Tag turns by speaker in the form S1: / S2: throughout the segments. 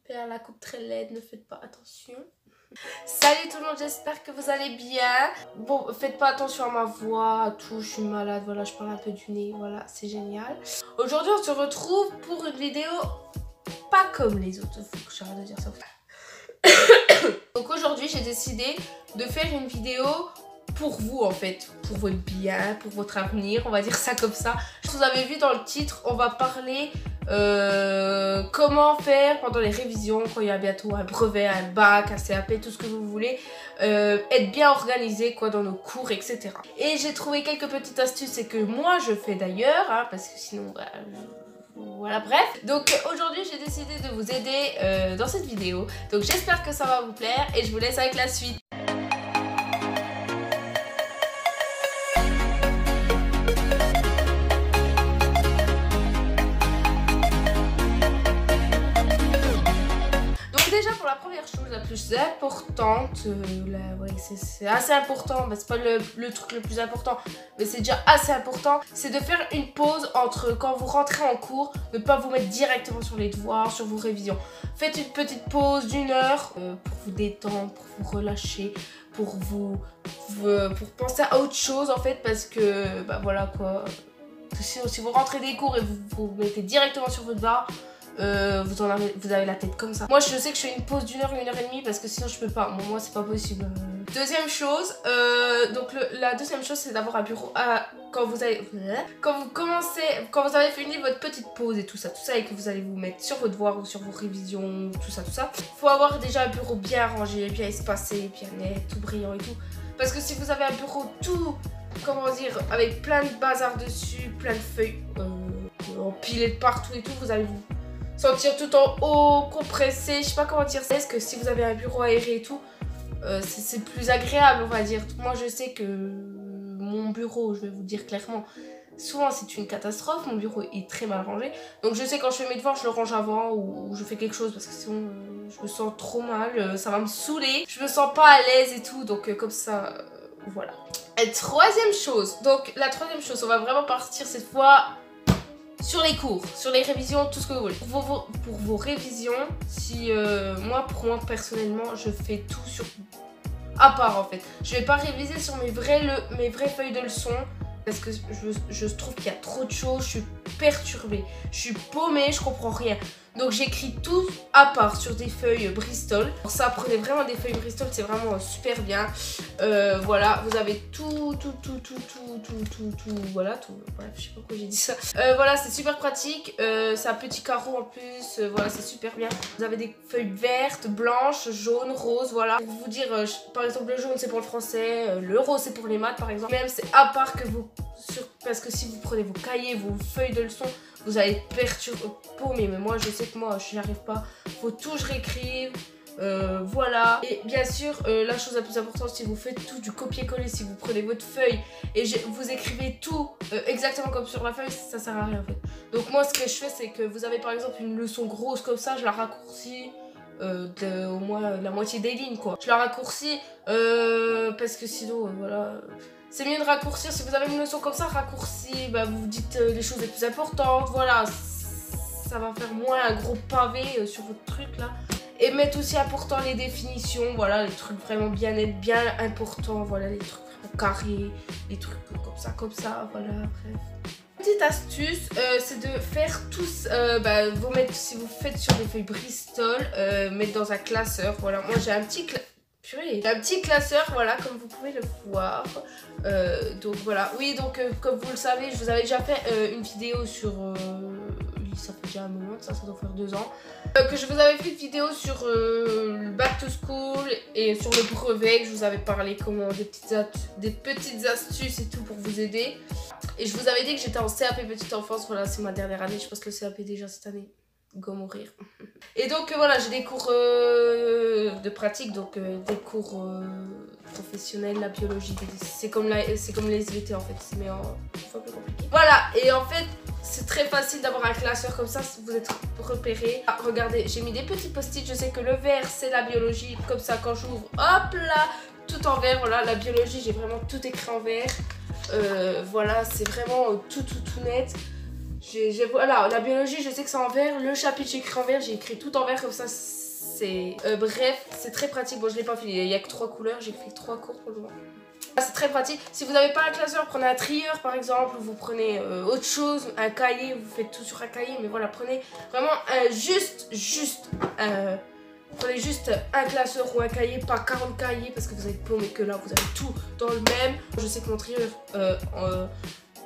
S1: Faire la coupe très laide, ne faites pas attention. Salut tout le monde, j'espère que vous allez bien. Bon, faites pas attention à ma voix, à tout, je suis malade, voilà, je parle un peu du nez, voilà, c'est génial. Aujourd'hui, on se retrouve pour une vidéo pas comme les autres, faut que j'arrête de dire ça. Donc aujourd'hui, j'ai décidé de faire une vidéo pour vous en fait, pour votre bien, pour votre avenir, on va dire ça comme ça. Vous avez vu dans le titre, on va parler comment faire pendant les révisions, quand il y a bientôt un brevet, un bac, un CAP, tout ce que vous voulez, être bien organisé quoi dans nos cours, etc. Et j'ai trouvé quelques petites astuces et que moi je fais d'ailleurs, hein, parce que sinon... bah, voilà, bref. Donc aujourd'hui j'ai décidé de vous aider dans cette vidéo. Donc j'espère que ça va vous plaire et je vous laisse avec la suite. Déjà pour la première chose la plus importante, ouais, c'est assez important, c'est pas le truc le plus important, mais c'est déjà assez important, c'est de faire une pause entre quand vous rentrez en cours, ne pas vous mettre directement sur les devoirs, sur vos révisions. Faites une petite pause d'1 heure pour vous détendre, pour vous relâcher, pour penser à autre chose en fait, parce que bah voilà quoi, si vous rentrez des cours et vous mettez directement sur votre barre, vous avez la tête comme ça. Moi je sais que je fais une pause d'1 heure, 1 heure et demie parce que sinon je peux pas. Bon, moi c'est pas possible. Deuxième chose, donc la deuxième chose c'est d'avoir un bureau quand vous avez fini votre petite pause et tout ça et que vous allez vous mettre sur vos devoirs ou sur vos révisions, tout ça. Faut avoir déjà un bureau bien rangé, bien espacé, bien net, tout brillant et tout. Parce que si vous avez un bureau tout, comment dire, avec plein de bazar dessus, plein de feuilles empilées de partout et tout, vous allez vous sentir tout en haut, compressé, je sais pas comment dire ça. Est-ce que si vous avez un bureau aéré et tout, c'est plus agréable, on va dire. Moi je sais que mon bureau, je vais vous dire clairement, souvent c'est une catastrophe, mon bureau est très mal rangé. Donc je sais quand je fais mes devoirs, je le range avant ou je fais quelque chose parce que sinon je me sens trop mal, ça va me saouler. Je me sens pas à l'aise et tout, donc comme ça, voilà. Et troisième chose, donc la troisième chose, on va vraiment partir cette fois sur les cours, sur les révisions, tout ce que vous voulez. Pour vos révisions, si pour moi personnellement, je fais tout sur à part en fait. Je vais pas réviser sur mes vraies feuilles de leçons parce que je trouve qu'il y a trop de choses, je suis perturbée, je suis paumée, je comprends rien. Donc j'écris tout à part sur des feuilles Bristol. Pour ça, prenez vraiment des feuilles Bristol, c'est vraiment super bien. Voilà, vous avez tout, voilà, tout. Bref, je sais pas pourquoi j'ai dit ça. Voilà, c'est super pratique. C'est un petit carreau en plus. Voilà, c'est super bien. Vous avez des feuilles vertes, blanches, jaunes, roses. Voilà. Pour vous dire, par exemple, le jaune c'est pour le français, le rose c'est pour les maths par exemple. Même c'est à part que vous, parce que si vous prenez vos cahiers, vos feuilles de leçons, vous allez être perturbé, paumé, mais moi je sais que moi je n'y arrive pas, faut tout que je réécrive, voilà. Et bien sûr, la chose la plus importante, si vous faites tout du copier-coller, si vous prenez votre feuille et vous écrivez tout exactement comme sur la feuille, ça sert à rien en fait. Donc moi ce que je fais, c'est que vous avez par exemple une leçon grosse comme ça, je la raccourcis au moins la moitié des lignes quoi. Je la raccourcis parce que sinon, voilà... C'est mieux de raccourcir, si vous avez une leçon comme ça, raccourci, bah vous dites les choses les plus importantes, voilà, ça va faire moins un gros pavé sur votre truc là. Et mettre aussi important les définitions, voilà, les trucs vraiment bien nets, bien importants, voilà, les trucs vraiment carrés, les trucs comme ça, voilà, bref. Petite astuce, c'est de faire tous, vous mettre, si vous faites sur des feuilles Bristol, mettre dans un classeur, voilà, moi j'ai un petit classeur, voilà, comme vous pouvez le voir. Donc voilà, oui, donc comme vous le savez, je vous avais déjà fait une vidéo sur, ça fait déjà un moment, ça doit faire 2 ans, que je vous avais fait une vidéo sur le back to school et sur le brevet, que je vous avais parlé comment des petites astuces et tout pour vous aider. Et je vous avais dit que j'étais en CAP petite enfance, voilà, c'est ma dernière année, je pense que le CAP déjà cette année. Go mourir. Et donc voilà, j'ai des cours de pratique, donc des cours professionnels, la biologie, c'est comme les SVT en fait, mais un peu plus compliqué. Voilà, et en fait, c'est très facile d'avoir un classeur comme ça, si vous êtes repéré. Ah, regardez, j'ai mis des petits post-it, je sais que le vert c'est la biologie, comme ça quand j'ouvre, hop là, tout en vert, voilà, la biologie, j'ai vraiment tout écrit en vert. Voilà, c'est vraiment tout net. Voilà, la biologie, je sais que c'est en vert. Le chapitre, j'ai écrit en vert. J'ai écrit tout en vert comme ça. C'est bref, c'est très pratique. Bon, je l'ai pas fini. Il y a que 3 couleurs. J'ai fait 3 cours pour le moment. C'est très pratique. Si vous n'avez pas un classeur, prenez un trieur par exemple. Vous prenez autre chose, un cahier. Vous faites tout sur un cahier. Mais voilà, prenez vraiment prenez juste un classeur ou un cahier, pas 40 cahiers parce que vous allez paumé que là, vous avez tout dans le même. Je sais que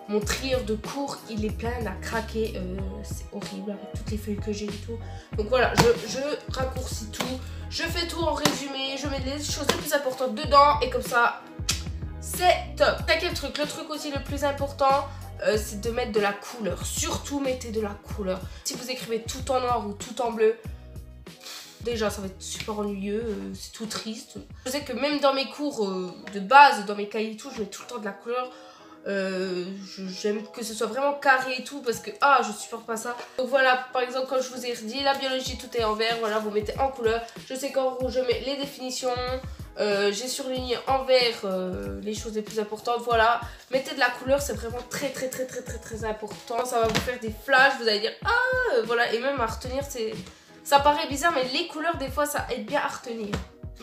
S1: mon trieur de cours, il est plein à craquer. C'est horrible avec toutes les feuilles que j'ai et tout. Donc voilà, je raccourcis tout. Je fais tout en résumé. Je mets les choses les plus importantes dedans. Et comme ça, c'est top. Quel truc? Le truc aussi le plus important, c'est de mettre de la couleur. Surtout, mettez de la couleur. Si vous écrivez tout en noir ou tout en bleu, déjà, ça va être super ennuyeux, c'est tout triste. Je sais que même dans mes cours de base, dans mes cahiers et tout, je mets tout le temps de la couleur. J'aime que ce soit vraiment carré et tout parce que je supporte pas ça. Donc voilà, par exemple, comme je vous ai dit, la biologie, tout est en vert. Voilà, vous mettez en couleur. Je sais qu'en rouge, je mets les définitions. J'ai surligné en vert les choses les plus importantes. Voilà, mettez de la couleur, c'est vraiment très important. Ça va vous faire des flashs, vous allez dire voilà, et même à retenir, ça paraît bizarre, mais les couleurs, des fois, ça aide bien à retenir.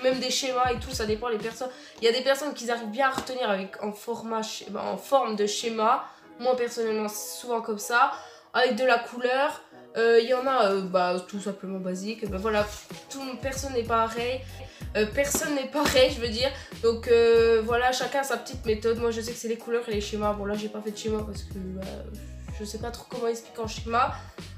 S1: Même des schémas et tout, ça dépend des personnes. Il y a des personnes qui arrivent bien à retenir en forme de schéma. Moi, personnellement, c'est souvent comme ça. Avec de la couleur. Il y en a tout simplement basique. Voilà, personne n'est pareil. Personne n'est pareil, je veux dire. Donc voilà, chacun a sa petite méthode. Moi, je sais que c'est les couleurs et les schémas. Bon, là, j'ai pas fait de schéma parce que je sais pas trop comment expliquer en schéma.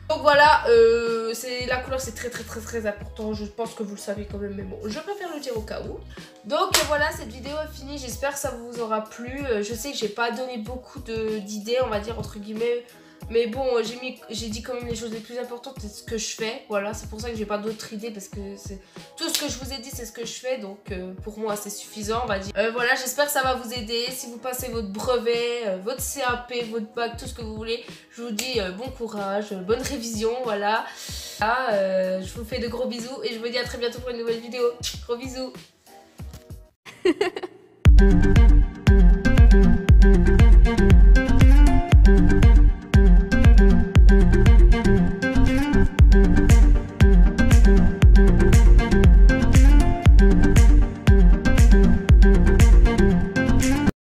S1: Donc voilà, la couleur c'est très important, je pense que vous le savez quand même, mais bon, je préfère le dire au cas où. Donc voilà, cette vidéo est finie, j'espère que ça vous aura plu. Je sais que j'ai pas donné beaucoup d'idées, on va dire entre guillemets, mais bon, j'ai dit quand même les choses les plus importantes, c'est ce que je fais. Voilà, c'est pour ça que j'ai pas d'autres idées, parce que tout ce que je vous ai dit, c'est ce que je fais, donc pour moi c'est suffisant, on va dire. Voilà, j'espère que ça va vous aider. Si vous passez votre brevet, votre CAP, votre bac, tout ce que vous voulez, je vous dis bon courage, bonne révision, voilà. Je vous fais de gros bisous et je vous dis à très bientôt pour une nouvelle vidéo. Gros bisous.